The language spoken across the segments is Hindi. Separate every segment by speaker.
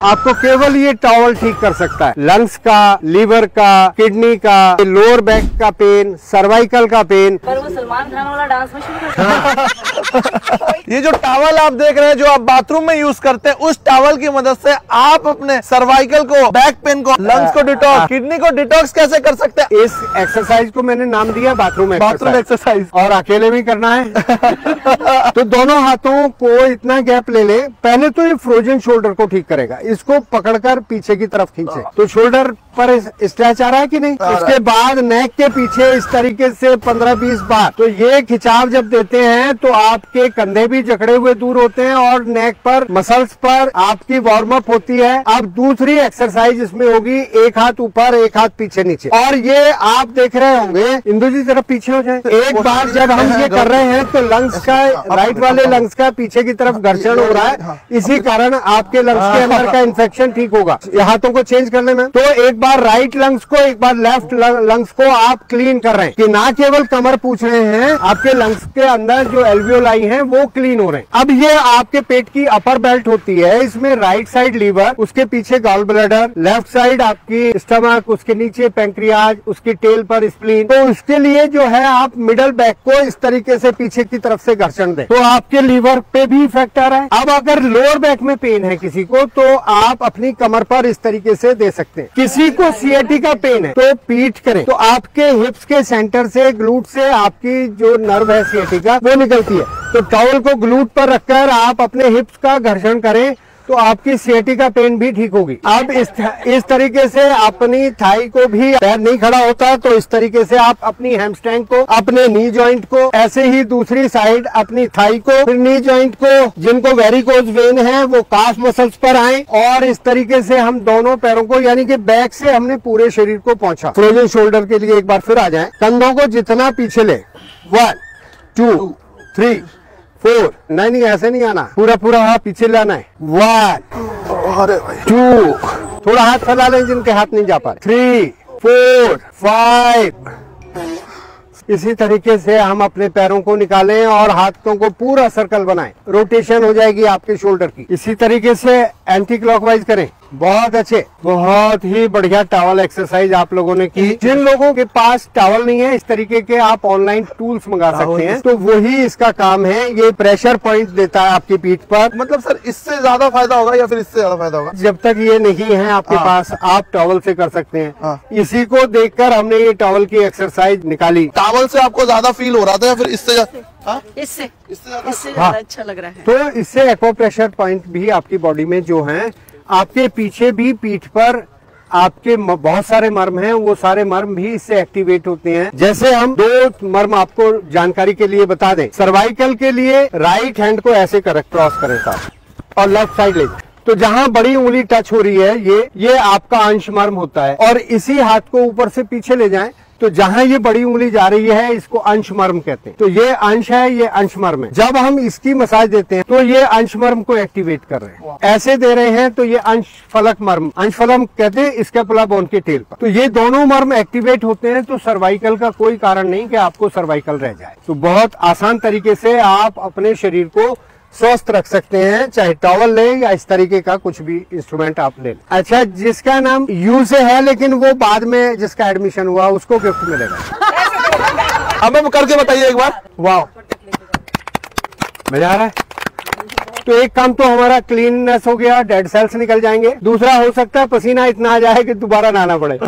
Speaker 1: आपको केवल ये टॉवल ठीक कर सकता है। लंग्स का, लीवर का, किडनी का, लोअर बैक का पेन, सर्वाइकल का पेन।
Speaker 2: पर वो सलमान खान वाला डांस में शुरू कर
Speaker 3: ये जो टॉवल आप देख रहे हैं जो आप बाथरूम में यूज करते हैं, उस टॉवल की मदद से आप अपने सर्वाइकल को, बैक पेन को, लंग्स को डिटॉक्स, किडनी को डिटॉक्स कैसे कर सकते हैं।
Speaker 1: इस एक्सरसाइज को मैंने नाम दिया बाथरूम
Speaker 3: एक्सरसाइज,
Speaker 1: और अकेले भी करना है। तो दोनों हाथों को इतना गैप ले ले। पहले तो ये फ्रोजन शोल्डर को ठीक करेगा। इसको पकड़कर पीछे की तरफ खींचे तो शोल्डर पर स्ट्रेच आ रहा है कि नहीं। इसके बाद नेक के पीछे इस तरीके से 15-20 बार। तो ये खिंचाव जब देते हैं तो आपके कंधे भी जकड़े हुए दूर होते हैं और नेक पर, मसल्स पर आपकी वार्म अप होती है। अब दूसरी एक्सरसाइज इसमें होगी, एक हाथ ऊपर, एक हाथ पीछे नीचे। और ये आप देख रहे होंगे, इंदु जी जरा पीछे हो जाए। एक बार जब हम ये कर रहे हैं तो लंग्स का, राइट वाले लंग्स का पीछे की तरफ घर्षण हो रहा है। इसी कारण आपके लंग्स के अंदर का इन्फेक्शन ठीक होगा। हाथों को चेंज कर लेना। तो एक बार राइट लंग्स को, एक बार लेफ्ट लंग्स को आप क्लीन कर रहे हैं कि ना केवल कमर पूछ रहे हैं, आपके लंग्स के अंदर जो एल्वियोलाई हैं वो क्लीन हो रहे हैं। अब ये आपके पेट की अपर बेल्ट होती है। इसमें राइट साइड लीवर, उसके पीछे गॉल ब्लैडर, लेफ्ट साइड आपकी स्टमक, उसके नीचे पैंक्रियाज, उसकी टेल पर स्प्लीन। तो उसके लिए जो है आप मिडल बैक को इस तरीके से पीछे की तरफ से घर्षण दें तो आपके लीवर पे भी इफेक्ट आ रहा है। अब अगर लोअर बैक में पेन है किसी को तो आप अपनी कमर पर इस तरीके से दे सकते हैं। किसी को सीएटी का पेन है तो पीठ करें तो आपके हिप्स के सेंटर से, ग्लूट से आपकी जो नर्व है सीएटी का वो निकलती है। तो टॉवल को ग्लूट पर रखकर आप अपने हिप्स का घर्षण करें तो आपकी सीएटी का पेन भी ठीक होगी। अब इस तरीके से अपनी थाई को भी, पैर नहीं खड़ा होता तो इस तरीके से आप अपनी हैमस्ट्रिंग को, अपने नी जॉइंट को, ऐसे ही दूसरी साइड अपनी थाई को, फिर नी जॉइंट को, जिनको वेरिकोज वेन है वो काफ मसल्स पर आए। और इस तरीके से हम दोनों पैरों को, यानी कि बैक से हमने पूरे शरीर को पहुंचा। फ्रोजन शोल्डर के लिए एक बार फिर आ जाए। कंधों को जितना पीछे ले, 1 2 3 4, नहीं ऐसे नहीं आना, पूरा पूरा हाथ पीछे लाना है। 1 2, थोड़ा हाथ फैला लें जिनके हाथ नहीं जा पा रहे। 3 4 5। इसी तरीके से हम अपने पैरों को निकालें और हाथों को पूरा सर्कल बनाएं। रोटेशन हो जाएगी आपके शोल्डर की। इसी तरीके से एंटी क्लॉकवाइज करें। बहुत अच्छे, बहुत ही बढ़िया टॉवल एक्सरसाइज आप लोगों ने की। जिन लोगों के पास टॉवल नहीं है, इस तरीके के आप ऑनलाइन टूल्स मंगा सकते हैं। तो वही इसका काम है। ये प्रेशर पॉइंट देता है आपकी पीठ पर।
Speaker 3: मतलब सर इससे ज्यादा फायदा होगा या फिर इससे ज्यादा फायदा होगा?
Speaker 1: जब तक ये नहीं है आपके पास, आप टॉवल से कर सकते हैं। इसी को देखकर हमने ये टॉवल की एक्सरसाइज निकाली।
Speaker 3: टॉवल से आपको ज्यादा फील हो रहा था या फिर इससे?
Speaker 2: इससे ज्यादा अच्छा लग रहा है।
Speaker 1: तो इससे एक्वा प्रेशर पॉइंट भी आपकी बॉडी में जो है, आपके पीछे भी पीठ पर आपके बहुत सारे मर्म हैं, वो सारे मर्म भी इससे एक्टिवेट होते हैं। जैसे हम 2 मर्म आपको जानकारी के लिए बता दें। सर्वाइकल के लिए राइट हैंड को ऐसे क्रॉस करें साथ, और लेफ्ट साइड ले। तो जहां बड़ी उंगली टच हो रही है, ये आपका अंश मर्म होता है। और इसी हाथ को ऊपर से पीछे ले जाएं तो जहां ये बड़ी उंगली जा रही है, इसको अंश मर्म कहते हैं। तो ये अंश है, ये अंश मर्म है। जब हम इसकी मसाज देते हैं तो ये अंश मर्म को एक्टिवेट कर रहे हैं। ऐसे दे रहे हैं तो ये अंश फलक मर्म, अंश फलक कहते हैं स्कैपुला बोन के टेल पर। तो ये दोनों मर्म एक्टिवेट होते हैं तो सर्वाइकल का कोई कारण नहीं कि आपको सर्वाइकल रह जाए। तो बहुत आसान तरीके से आप अपने शरीर को स्वस्थ रख सकते हैं, चाहे टॉवल ले या इस तरीके का कुछ भी इंस्ट्रूमेंट आप ले। अच्छा, जिसका नाम यू से है लेकिन वो बाद में जिसका एडमिशन हुआ उसको गिफ्ट मिलेगा।
Speaker 3: हमें करके बताइए एक बार।
Speaker 1: वाह, मजा आ रहा है। तो एक काम तो हमारा क्लीननेस हो गया, डेड सेल्स निकल जाएंगे। दूसरा हो सकता है पसीना इतना आ जाए कि दोबारा नहाना पड़े।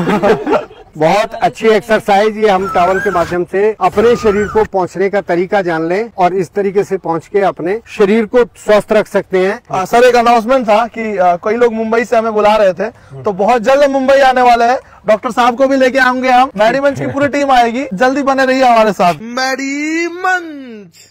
Speaker 1: बहुत अच्छी एक्सरसाइज ये हम टॉवल के माध्यम से अपने शरीर को पहुंचने का तरीका जान लें और इस तरीके से पहुंच के अपने शरीर को स्वस्थ रख सकते हैं।
Speaker 3: सर एक अनाउंसमेंट था कि कई लोग मुंबई से हमें बुला रहे थे, तो बहुत जल्द मुंबई आने वाले हैं। डॉक्टर साहब को भी लेके आएंगे हम। मैडी मंच की पूरी टीम आएगी, जल्दी बने रहिए हमारे साथ। मैडी मंच।